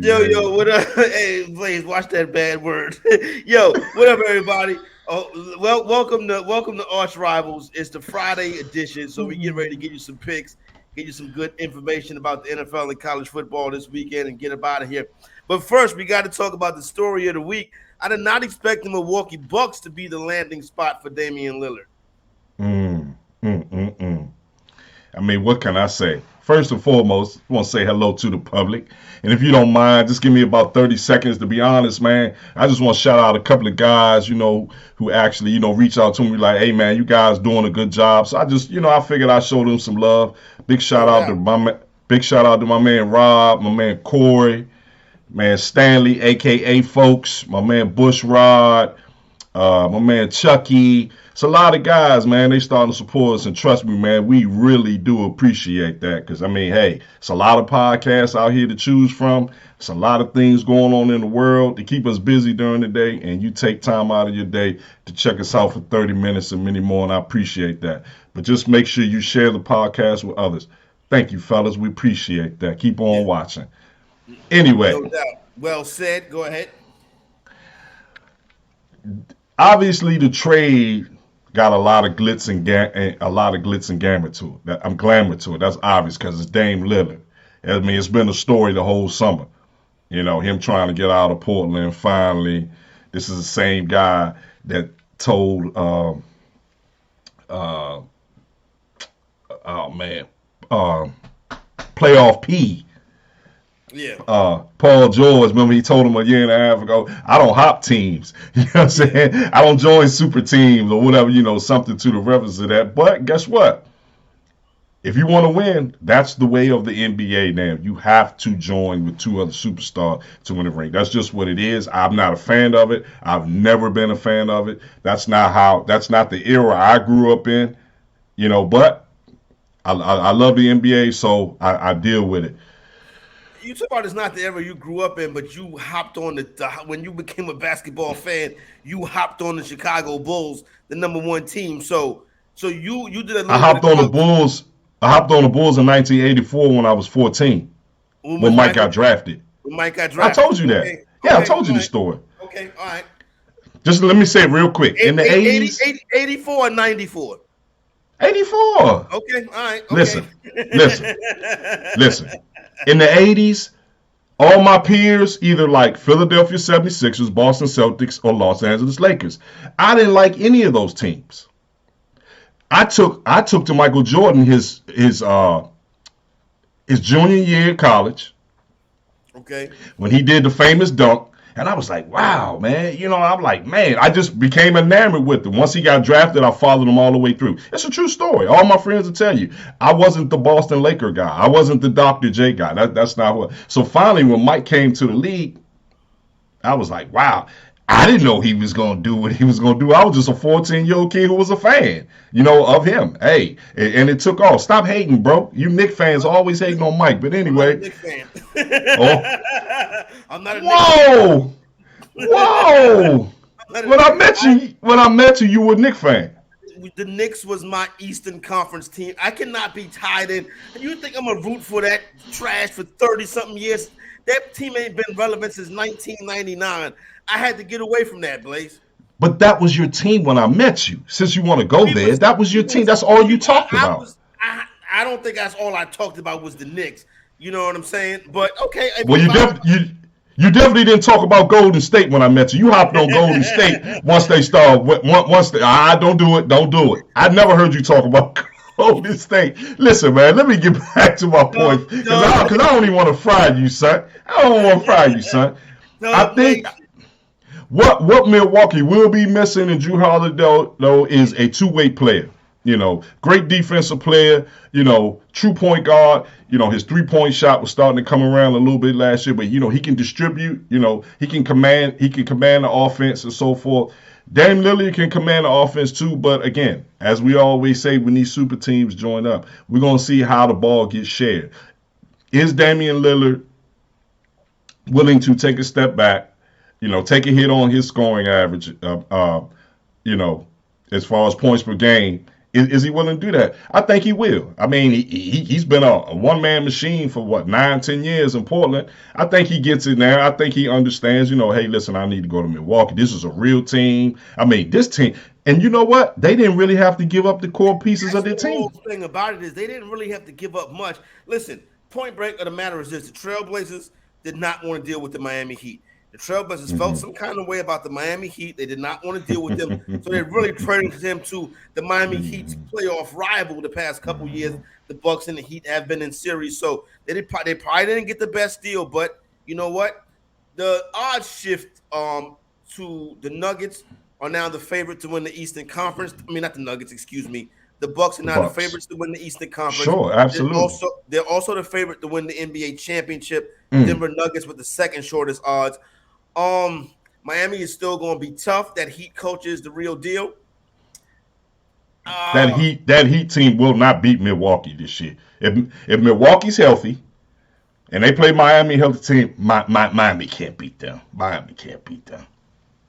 Yo, what up? Hey, Blaze, watch that bad word. Yo, what up, everybody? Oh, well, welcome to Arch Rivals. It's the Friday edition, so we get ready to give you some picks, get you some good information about the NFL and college football this weekend, and get up out of here. But first, we got to talk about the story of the week. I did not expect the Milwaukee Bucks to be the landing spot for Damian Lillard. Mm, mm, mm, mm. I mean, what can I say? First and foremost, I want to say hello to the public. And if you don't mind, just give me about 30 seconds. To be honest, man, I just want to shout out a couple of guys, who actually, reach out to me like, hey, man, you guys doing a good job. So I just, I figured I'd show them some love. Big shout out to my man Rob, my man Corey, man Stanley, a.k.a. Folks, my man Bushrod, my man Chucky. It's a lot of guys, man. They starting to support us, and trust me, man, we really do appreciate that. Because I mean, hey, it's a lot of podcasts out here to choose from. It's a lot of things going on in the world to keep us busy during the day, and you take time out of your day to check us out for 30 minutes and many more, and I appreciate that. But just make sure you share the podcast with others. Thank you, fellas. We appreciate that. Keep on watching. Anyway, No doubt. Well said. Go ahead. Obviously, the trade got a lot of glitz and glamour to it. I'm glamour to it. That's obvious because it's Dame Lillard. I mean, it's been a story the whole summer. Him trying to get out of Portland. Finally, this is the same guy that told, oh man, playoff P. Yeah. Paul George, remember he told him a year and a half ago, I don't hop teams. You know what I'm saying? I don't join super teams or whatever, something to the reference of that. But guess what? If you want to win, that's the way of the NBA now. You have to join with two other superstars to win a ring. That's just what it is. I'm not a fan of it. I've never been a fan of it. That's not the era I grew up in, but I love the NBA, so I deal with it. You talk about it's not the era you grew up in, but you hopped on when you became a basketball fan, you hopped on the Chicago Bulls, the number one team. So you did a little I hopped on the Bulls. I hopped on the Bulls in 1984 when I was 14. When Mike got drafted. I told you that. Okay. Yeah, I told you the story. Okay, all right. Just let me say it real quick. In the 80s, 84 or 94? 84. Okay, all right. Okay. Listen. In the 80s, all my peers either like Philadelphia 76ers, Boston Celtics, or Los Angeles Lakers. I didn't like any of those teams. I took to Michael Jordan his junior year in college. Okay. When he did the famous dunk. And I was like, wow, man. I'm like, man, I just became enamored with him. Once he got drafted, I followed him all the way through. It's a true story. All my friends will tell you. I wasn't the Boston Laker guy. I wasn't the Dr. J guy. That's not what. So finally, when Mike came to the league, I was like, wow. I didn't know he was going to do what he was going to do. I was just a 14-year-old kid who was a fan, of him. Hey, and it took off. Stop hating, bro. You Knicks fans always hating on Mike. But anyway. I'm not a Knicks fan. I'm not a Whoa! Whoa! When I met you, you were a Knicks fan. The Knicks was my Eastern Conference team. I cannot be tied in. You think I'm going to root for that trash for 30-something years? That team ain't been relevant since 1999. I had to get away from that, Blaze. But that was your team when I met you. Since you want to go there, that was your team. That's all you talked about. I don't think that's all I talked about was the Knicks. You know what I'm saying? But okay. Well, you definitely didn't talk about Golden State when I met you. You hopped on Golden State once they started. Don't do it. I never heard you talk about Golden State. Listen, man, let me get back to my point because I don't even want to fry you, son. I don't want to fry you, son. I think. What Milwaukee will be missing in Drew Holiday, though, is a two-way player. Great defensive player, true point guard. His three-point shot was starting to come around a little bit last year, but, he can distribute, he can command the offense and so forth. Dame Lillard can command the offense too, but again, as we always say when these super teams join up, we're going to see how the ball gets shared. Is Damian Lillard willing to take a step back? Take a hit on his scoring average, as far as points per game, Is he willing to do that? I think he will. I mean, he's been a one-man machine for what, 9, 10 years in Portland. I think he gets it now. I think he understands, hey, listen, I need to go to Milwaukee. This is a real team. I mean, this team, and you know what? They didn't really have to give up the core pieces of their The team. whole thing about it is they didn't really have to give up much. Listen, point break of the matter is this: the Trailblazers did not want to deal with the Miami Heat. The Trailblazers felt some kind of way about the Miami Heat. They did not want to deal with them, so they really traded him to the Miami Heat's playoff rival the past couple years. The Bucks and the Heat have been in series, so they probably didn't get the best deal. But you know what? The odds shift to the Nuggets are now the favorite to win the Eastern Conference. I mean, not the Nuggets, excuse me. The Bucks are now the favorites to win the Eastern Conference. Sure, absolutely. They're also the favorite to win the NBA championship. Mm. Denver Nuggets with the second shortest odds. Miami is still going to be tough. That Heat coach is the real deal. That Heat team will not beat Milwaukee this year. If Milwaukee's healthy and they play Miami healthy team, Miami can't beat them. Miami can't beat them.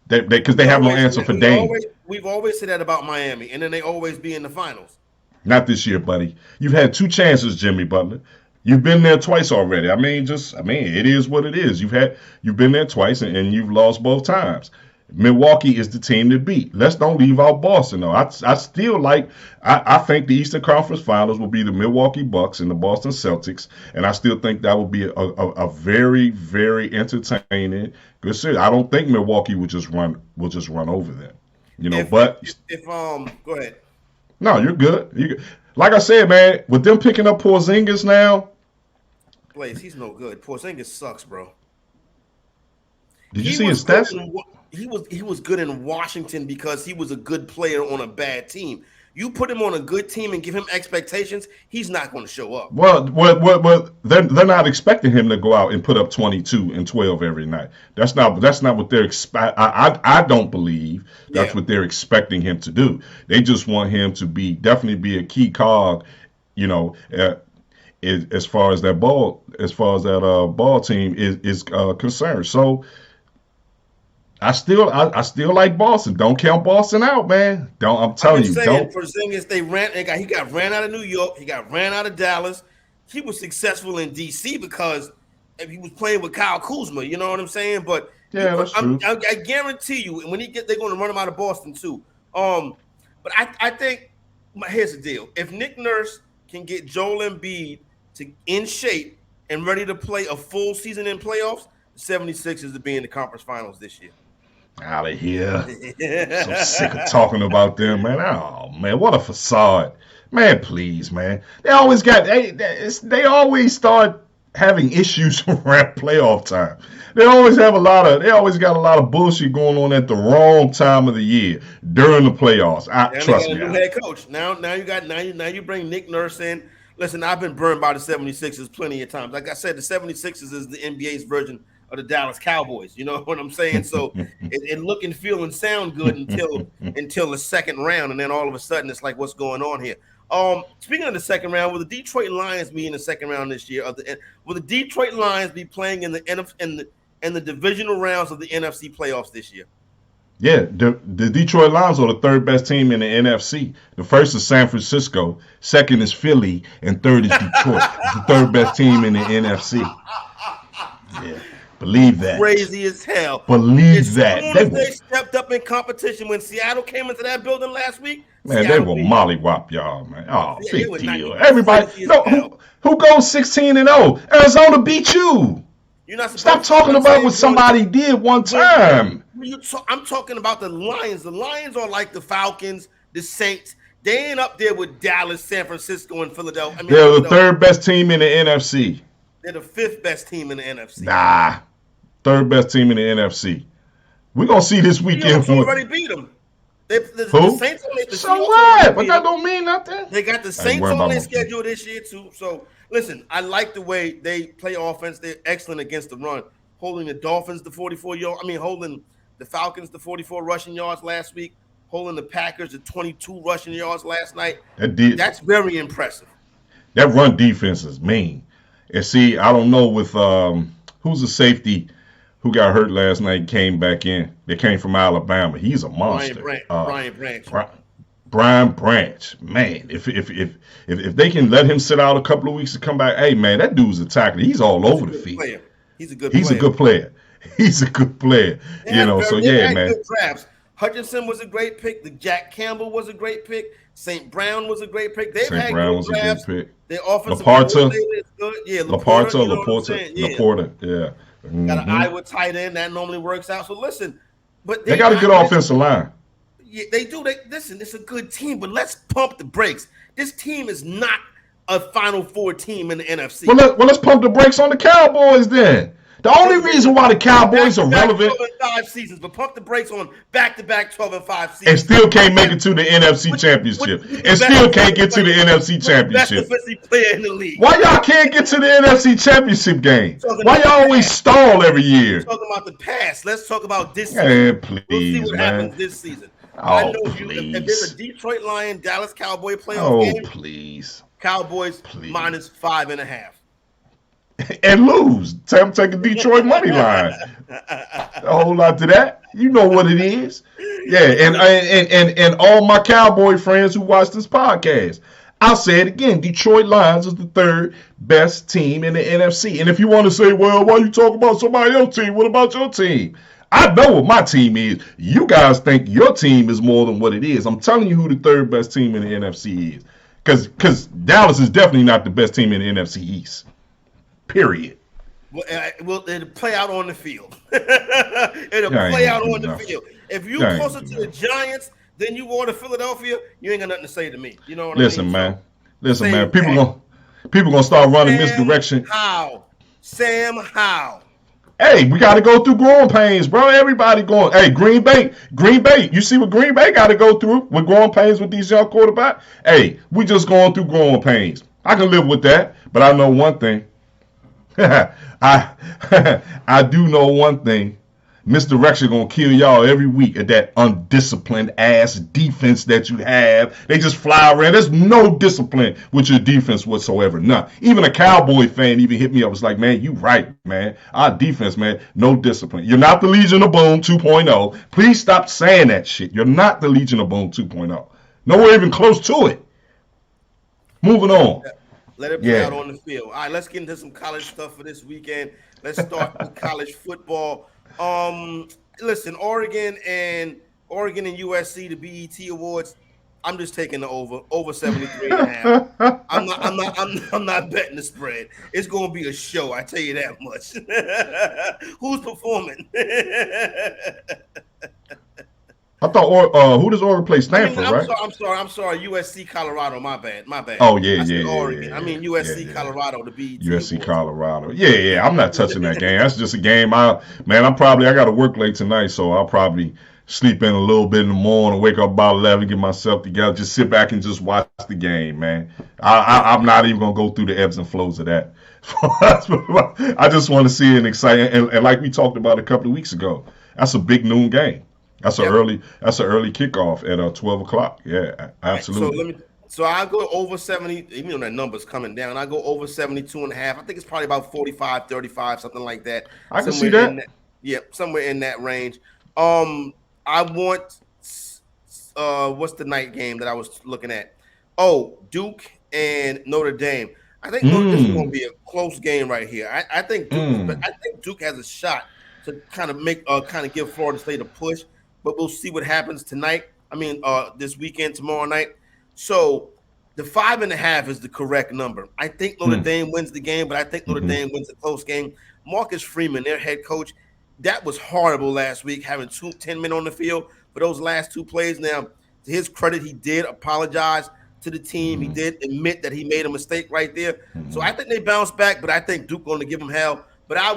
Because they have no answer for Dame. We've always said that about Miami, and then they always be in the finals. Not this year, buddy. You've had 2 chances, Jimmy Butler. You've been there twice already. I mean, it is what it is. You've been there twice and you've lost both times. Milwaukee is the team to beat. Let's don't leave out Boston though. I think the Eastern Conference Finals will be the Milwaukee Bucks and the Boston Celtics, and I still think that will be a very, very entertaining good series. I don't think Milwaukee will just run over them. Go ahead. No, you're good. Like I said, man, with them picking up Porzingis now, Blaze, he's no good. Porzingis sucks, bro. Did you see his stats? He was good in Washington because he was a good player on a bad team. You put him on a good team and give him expectations, he's not going to show up. Well, they're not expecting him to go out and put up 22 and 12 every night. That's not what they're I don't believe that's what they're expecting him to do. They just want him to definitely be a key cog, as far as that ball team is concerned. So I still like Boston. Don't count Boston out, man. I'm telling you. Don't. Porzingis, he got ran out of New York. He got ran out of Dallas. He was successful in DC because he was playing with Kyle Kuzma. You know what I'm saying? But that's true. I guarantee you, when they're going to run him out of Boston too. But I think here's the deal: if Nick Nurse can get Joel Embiid in shape and ready to play a full season in playoffs, the 76ers will be in the conference finals this year. Out of here. So sick of talking about them, man. Oh, man, what a facade. Man, please, man. They always start having issues around playoff time. They always got a lot of bullshit going on at the wrong time of the year during the playoffs. Trust me. New head coach. Now you bring Nick Nurse in. Listen, I've been burned by the 76ers plenty of times. Like I said, the 76ers is the NBA's version of the Dallas Cowboys. You know what I'm saying? So it look and feel and sound good until the second round, and then all of a sudden it's like, what's going on here? Speaking of the second round, will the Detroit Lions be in the second round this year? Will the Detroit Lions be playing in the divisional rounds of the NFC playoffs this year? Yeah, the Detroit Lions are the third best team in the NFC. The first is San Francisco, second is Philly, and third is Detroit. It's the third best team in the NFC. Yeah, believe that. Crazy as hell. Believe that. They stepped up in competition when Seattle came into that building last week. Man, they will mollywop y'all, man. Oh, big deal. Everybody, who goes 16-0? Arizona beat you. You're not Stop talking about what somebody did one time. I'm talking about the Lions. The Lions are like the Falcons, the Saints. They ain't up there with Dallas, San Francisco, and Philadelphia. They're the third best team in the NFC. They're the fifth best team in the NFC. Nah, third best team in the NFC. We're going to see this weekend. They already beat them. Who? The Saints so what? But that don't mean nothing. They got the Saints on their schedule this year, too. So, listen, I like the way they play offense. They're excellent against the run. Holding the Dolphins to 44 yards. Holding the Falcons to 44 rushing yards last week. Holding the Packers to 22 rushing yards last night. That's very impressive. That run defense is mean. And see, I don't know with who's the safety who got hurt last night and came back in. They came from Alabama. He's a monster. Brian Branch. Brian Branch, man, if they can let him sit out a couple of weeks to come back, hey man, that dude's a tackler. He's all He's a over the good field. player. He's a good He's a player. good player. He's a good player. So They've yeah, had man. good drafts. Hutchinson was a great pick. The Jack Campbell was a great pick. St. Brown was a great pick. They've St. had Brown good was a good drafts. pick. Their offensive Laporta, coordinator is good. Yeah, Laporta, Laporta, you know what I'm Laporta, saying? Yeah. Laporta. Yeah. Got an hmm Iowa tight end. That normally works out. So listen, but They they got a not good offensive line. yeah, they do. Listen, it's a good team, but let's pump the brakes. This team is not a Final Four team in the NFC. Let's pump the brakes on the Cowboys then. The only reason why the Cowboys are Back-to-back relevant 12-5 seasons, but pump the brakes on back-to-back 12-5 and seasons. still can't make it to the NFC Championship and still can't get to the NFC Best Championship. defensive player in the league. Why y'all can't get to the NFC Championship game? Why y'all always stall every year? Talking about the past. Let's talk about this season. Man, We'll see please, what man. happens this season. I Oh, know if there's a please. Detroit Lion Dallas Cowboy playoff Oh, game, please. Cowboys Please. minus 5.5. And lose. Tell them take a Detroit money line. A whole lot to that. You know what it is. Yeah, and all my Cowboy friends who watch this podcast, I'll say it again. Detroit Lions is the third best team in the NFC. And if you want to say, well, why you talking about somebody else's team? What about your team? I know what my team is. You guys think your team is more than what it is. I'm telling you who the third best team in the NFC is. Because Dallas is definitely not the best team in the NFC East. Period. Well, it'll play out on the field. It'll play out on the field. If you closer to the Giants than you are to Philadelphia, you ain't got nothing to say to me. You know what I mean? Listen, man. People gonna start running misdirection. Sam Howell. Hey, we got to go through growing pains, bro. Everybody going. Hey, Green Bay. You see what Green Bay got to go through with growing pains with these young quarterbacks? Hey, we just going through growing pains. I can live with that, but I know one thing. I do know one thing. Misdirection gonna kill y'all every week at that undisciplined ass defense that you have. They just fly around. There's no discipline with your defense whatsoever. None. Even a Cowboy fan even hit me up. Was like, man, you right, man. Our defense, man, no discipline. You're not the Legion of Boom 2.0. Please stop saying that shit. You're not the Legion of Boom 2.0. Nowhere even close to it. Moving on. Let it play out on the field. All right, let's get into some college stuff for this weekend. Let's start with college football. Listen, Oregon and USC, the BET Awards. I'm just taking the over 73.5. I'm not betting the spread. It's going to be a show. I tell you that much. Who's performing? I thought, who does Oregon play? Stanford, right? I'm sorry. USC, Colorado. My bad. Oh yeah, Oregon. Yeah. I mean USC, Colorado. The BET USC, Awards. Colorado. Yeah. I'm not touching that game. That's just a game. I got to work late tonight, so I'll probably sleep in a little bit in the morning, wake up about 11, get myself together, just sit back and just watch the game, man. I'm not even gonna go through the ebbs and flows of that. I just want to see an exciting and like we talked about a couple of weeks ago. That's a big noon game. That's an early kickoff at 12 o'clock. Yeah, absolutely. Right, so I go over 70, even though that number's coming down, I go over 72.5. I think it's probably about 45, 35, something like that. I can see that. Somewhere in that range. I want what's the night game that I was looking at? Oh, Duke and Notre Dame. I think this is going to be a close game right here. I think Duke has a shot to kind of give Florida State a push. But we'll see what happens tonight. I mean, this weekend, tomorrow night. So the 5.5 is the correct number. I think Notre Dame wins the game, but I think Notre Dame wins a close game. Marcus Freeman, their head coach, that was horrible last week, having 10 men on the field for those last two plays. Now, to his credit, he did apologize to the team. He did admit that he made a mistake right there. So I think they bounce back, but I think Duke going to give them hell. But I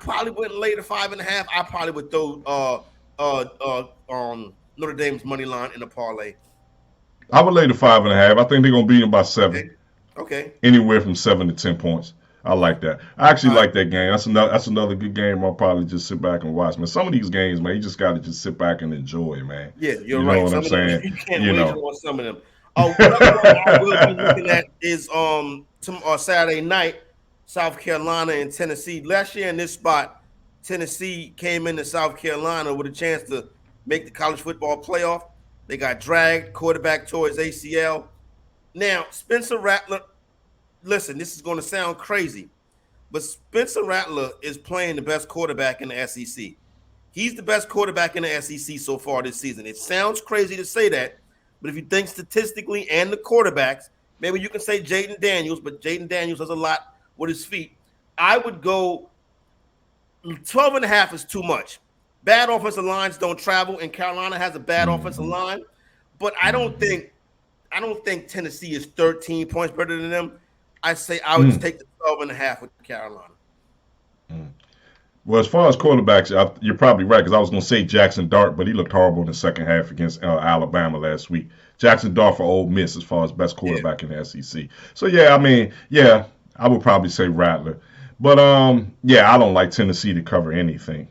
probably wouldn't lay the 5.5. I probably would throw Notre Dame's money line in a parlay. I would lay the 5.5. I think they're gonna beat them by 7. Okay. Anywhere from 7 to 10 points. I like that. I actually like that game. That's another good game. I'll probably just sit back and watch. Man, some of these games, man, you just got to just sit back and enjoy, man. Yeah, you're right. You know what I'm saying? You can't wager on some of them. What I will be looking at is Saturday night, South Carolina and Tennessee. Last year in this spot, Tennessee came into South Carolina with a chance to make the college football playoff. They got dragged. Quarterback tore his ACL. Now, Spencer Rattler, listen, this is going to sound crazy, but Spencer Rattler is playing the best quarterback in the SEC. He's the best quarterback in the SEC so far this season. It sounds crazy to say that, but if you think statistically and the quarterbacks, maybe you can say Jaden Daniels, but Jaden Daniels does a lot with his feet. I would go 12 and a half is too much. Bad offensive lines don't travel, and Carolina has a bad offensive line, but I don't think Tennessee is 13 points better than them. I say I would take the 12 and a half with Carolina. Well, as far as quarterbacks, you're probably right because I was going to say Jackson Dart, but he looked horrible in the second half against Alabama last week. Jackson Dart for Ole Miss as far as best quarterback in the SEC. So, yeah, I mean, yeah, I would probably say Rattler. But, yeah, I don't like Tennessee to cover anything.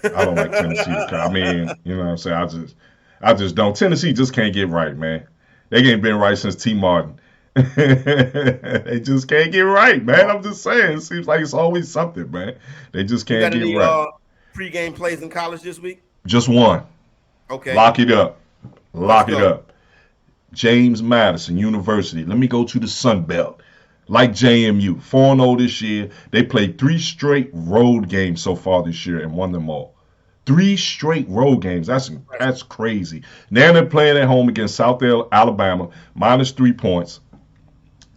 I don't like Tennessee to cover. I mean, you know what I'm saying? I just don't. Tennessee just can't get right, man. They ain't been right since T. Martin. They just can't get right, man. I'm just saying. It seems like it's always something, man. They just can't get right. Pre-game plays in college this week? Just one. Okay. Lock it up. Lock it up. James Madison University. Let me go to the Sun Belt. Like JMU, 4-0 this year. They played 3 straight road games so far this year and won them all. 3 straight road games. That's crazy. Now they're playing at home against South Alabama, -3 points.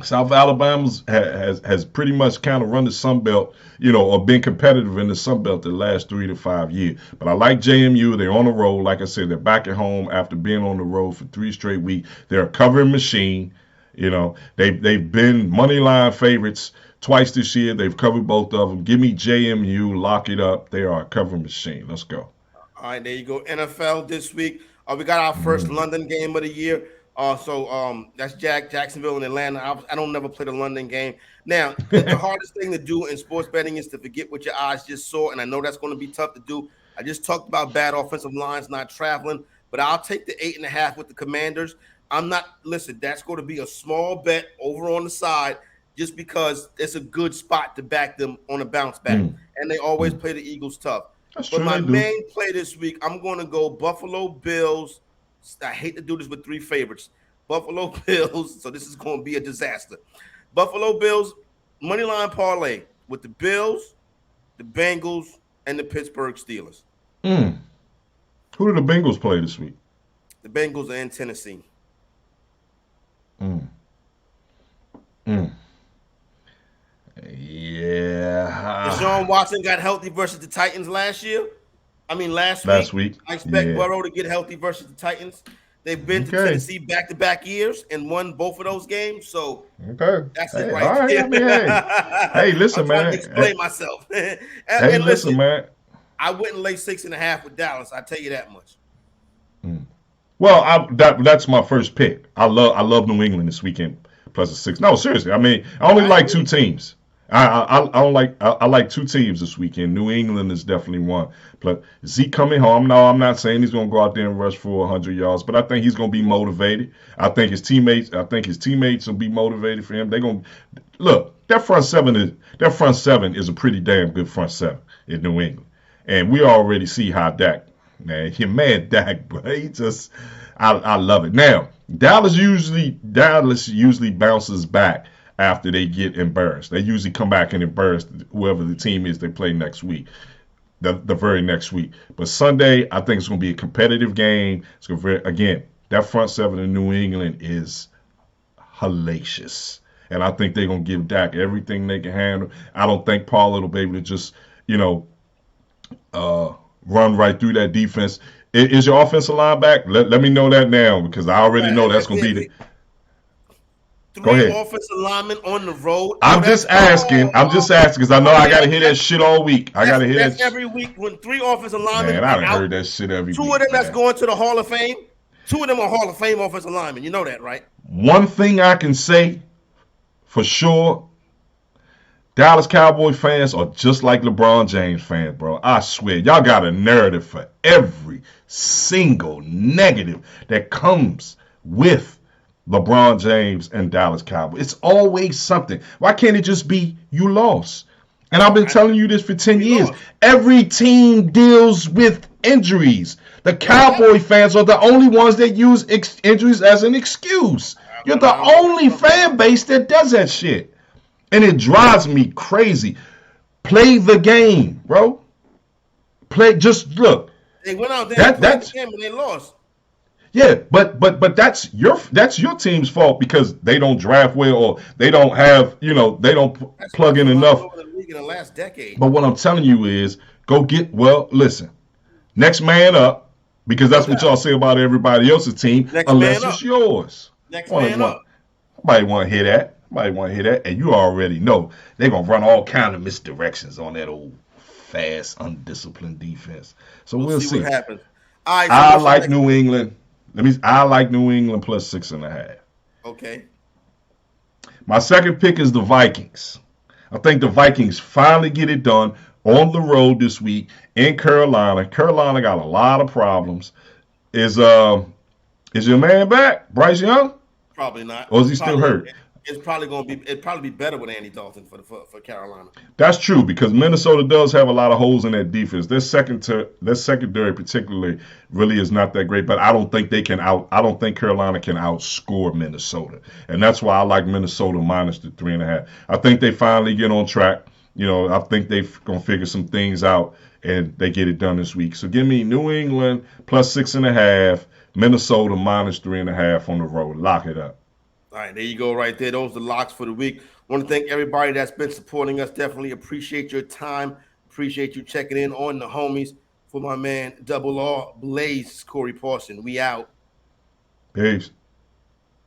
South Alabama has pretty much kind of run the Sun Belt, you know, or been competitive in the Sun Belt the last 3 to 5 years. But I like JMU. They're on the road. Like I said, they're back at home after being on the road for 3 straight weeks. They're a covering machine. You know, they've been money line favorites twice this year. They've covered both of them. Give me JMU. Lock it up. They are a covering machine. Let's go. All right, there you go. NFL this week. We got our first London game of the year. So that's Jacksonville and Atlanta. I don't never play the London game. Now, the hardest thing to do in sports betting is to forget what your eyes just saw, and I know that's going to be tough to do. I just talked about bad offensive lines not traveling, but I'll take the 8.5 with the Commanders. Listen, that's going to be a small bet over on the side just because it's a good spot to back them on a bounce back, and they always play the Eagles tough. That's but true, my main play this week, I'm going to go Buffalo Bills. I hate to do this with 3 favorites. Buffalo Bills, so this is going to be a disaster. Buffalo Bills, moneyline parlay with the Bills, the Bengals, and the Pittsburgh Steelers. Who do the Bengals play this week? The Bengals are in Tennessee. Yeah. Deshaun Watson got healthy versus the Titans last week. I expect Burrow to get healthy versus the Titans. They've been to Tennessee back-to-back years and won both of those games. So that's it right there. I mean, hey, listen, I'm man. trying to explain myself. and listen, man. I wouldn't lay 6.5 with Dallas. I tell you that much. Well, that's my first pick. I love New England this weekend plus a 6. No, seriously. I mean, I only like 2 teams. I like 2 teams this weekend. New England is definitely one. But Zeke coming home. No, I'm not saying he's going to go out there and rush for 100 yards, but I think he's going to be motivated. I think his teammates will be motivated for him. They're going to look. That front seven is a pretty damn good front seven in New England, and we already see how Dak. Man, your man Dak, bro. I love it. Now, Dallas usually bounces back after they get embarrassed. They usually come back and embarrass whoever the team is they play next week, the very next week. But Sunday, I think it's going to be a competitive game. It's going to again, that front seven in New England is hellacious. And I think they're going to give Dak everything they can handle. I don't think Pollard will be able to just, run right through that defense. Is your offensive line back? Let me know that now because I already know that's going to be the. Go ahead. 3 offensive linemen on the road. I'm just asking because I know I got to hear that shit all week. I got to hear that every week when 3 offensive linemen. Man, I done heard that shit every week. 2 of them that's going to the Hall of Fame. 2 of them are Hall of Fame offensive linemen. You know that, right? One thing I can say for sure, Dallas Cowboy fans are just like LeBron James fans, bro. I swear, y'all got a narrative for every single negative that comes with LeBron James and Dallas Cowboys. It's always something. Why can't it just be you lost? And I've been telling you this for 10 years. Every team deals with injuries. The Cowboy fans are the only ones that use injuries as an excuse. You're the only fan base that does that shit. And it drives me crazy. Play the game, bro. Just look. They went out there and played the game and they lost. Yeah, but that's your team's fault because they don't draft well or they don't have, they don't plug in enough. Over the league in the last decade. But what I'm telling you is listen. Next man up, because that's what y'all say about everybody else's team, unless it's yours. Next man up. Nobody want to hear that. And you already know they're going to run all kind of misdirections on that old fast, undisciplined defense. So we'll see what happens. All right, I like New England. I like New England plus 6.5. Okay. My second pick is the Vikings. I think the Vikings finally get it done on the road this week in Carolina. Carolina got a lot of problems. Is your man back, Bryce Young? Probably not. Or is he still hurt? It's probably be better with Andy Dalton for Carolina. That's true because Minnesota does have a lot of holes in that defense. Their secondary particularly really is not that great, but I don't think Carolina can outscore Minnesota. And that's why I like Minnesota minus the 3.5. I think they finally get on track. I think they're going to figure some things out and they get it done this week. So give me New England plus 6.5, Minnesota minus 3.5 on the road. Lock it up. All right, there you go right there. Those are the locks for the week. Want to thank everybody that's been supporting us. Definitely appreciate your time. Appreciate you checking in on the homies. For my man, Double R Blaze, Corey Parson. We out. Peace.